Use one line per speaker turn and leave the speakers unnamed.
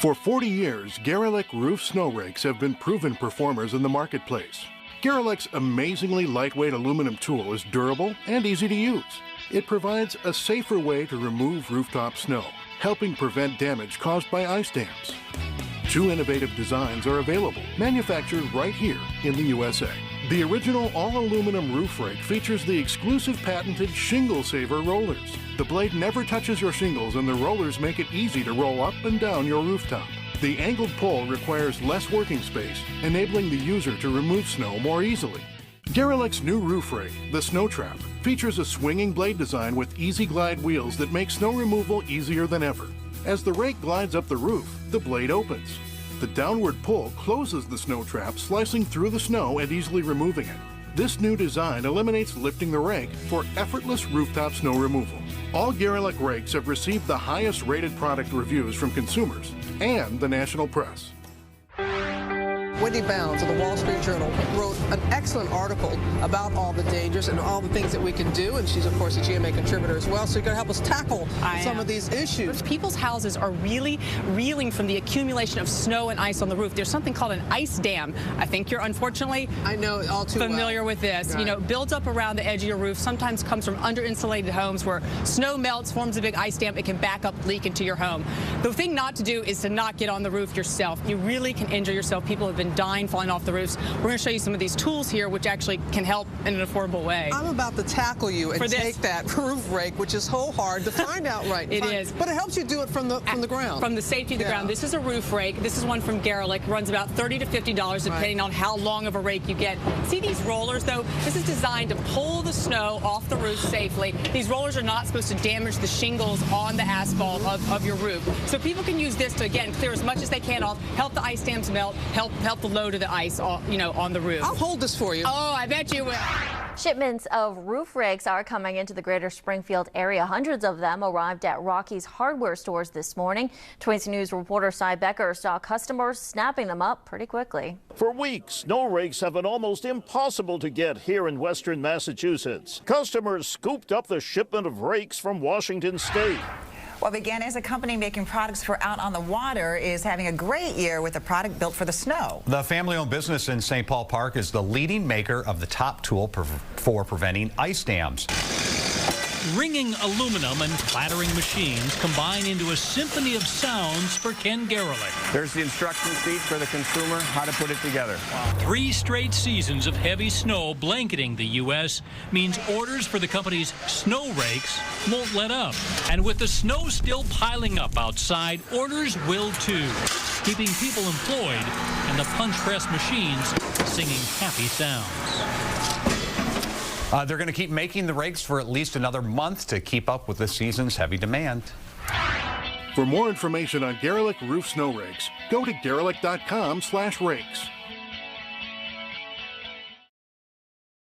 For 40 years, Garelick Roof Snow Rakes have been proven performers in the marketplace. Garelick's amazingly lightweight aluminum tool is durable and easy to use. It provides a safer way to remove rooftop snow, helping prevent damage caused by ice dams. 2 innovative designs are available, manufactured right here in the USA. The original all-aluminum roof rake features the exclusive patented Shingle Saver rollers. The blade never touches your shingles and the rollers make it easy to roll up and down your rooftop. The angled pole requires less working space, enabling the user to remove snow more easily. Garelick's new roof rake, the Snow Trap, features a swinging blade design with easy glide wheels that make snow removal easier than ever. As the rake glides up the roof, the blade opens. The downward pull closes the snow trap, slicing through the snow and easily removing it. This new design eliminates lifting the rake for effortless rooftop snow removal. All Garelick rakes have received the highest rated product reviews from consumers and the national press.
Wendy Bounds of the Wall Street Journal wrote an excellent article about all the dangers and all the things that we can do, and she's of course a GMA contributor as well, so you're going to help us tackle some of these issues.
People's houses are really reeling from the accumulation of snow and ice on the roof. There's something called an ice dam. I think you're unfortunately
all too
familiar with this.
Right.
You know, builds up around the edge of your roof, sometimes comes from under-insulated homes where snow melts, forms a big ice dam. It can back up, leak into your home. The thing not to do is to not get on the roof yourself. You really can injure yourself. People have been dying falling off the roofs. We're going to show you some of these tools here which actually can help in an affordable way.
I'm about to tackle you and take that roof rake, which is so hard to find out right.
It is.
But it helps you do it from the ground.
From the safety of the ground. This is a roof rake. This is one from Garelick. Runs about $30 to $50 depending on how long of a rake you get. See these rollers though? This is designed to pull the snow off the roof safely. These rollers are not supposed to damage the shingles on the asphalt of your roof. So people can use this to, again, clear as much as they can off, help the ice dams melt, help the load of the ice, on the roof.
I'll hold this for you.
Oh, I bet you will.
Shipments of roof rakes are coming into the greater Springfield area. Hundreds of them arrived at Rocky's hardware stores this morning. 20 News reporter Cy Becker saw customers snapping them up pretty quickly.
For weeks, snow rakes have been almost impossible to get here in western Massachusetts. Customers scooped up the shipment of rakes from Washington State.
What began as a company making products for out on the water is having a great year with a product built for the snow.
The family-owned business in St. Paul Park is the leading maker of the top tool for preventing ice dams.
Ringing aluminum and clattering machines combine into a symphony of sounds for Ken Garelick.
There's the instruction sheet for the consumer, how to put it together.
3 straight seasons of heavy snow blanketing the U.S. means orders for the company's snow rakes won't let up. And with the snow still piling up outside, orders will too, keeping people employed and the punch press machines singing happy sounds.
They're going to keep making the rakes for at least another month to keep up with the season's heavy demand.
For more information on Garelick Roof Snow Rakes, go to garelick.com/rakes.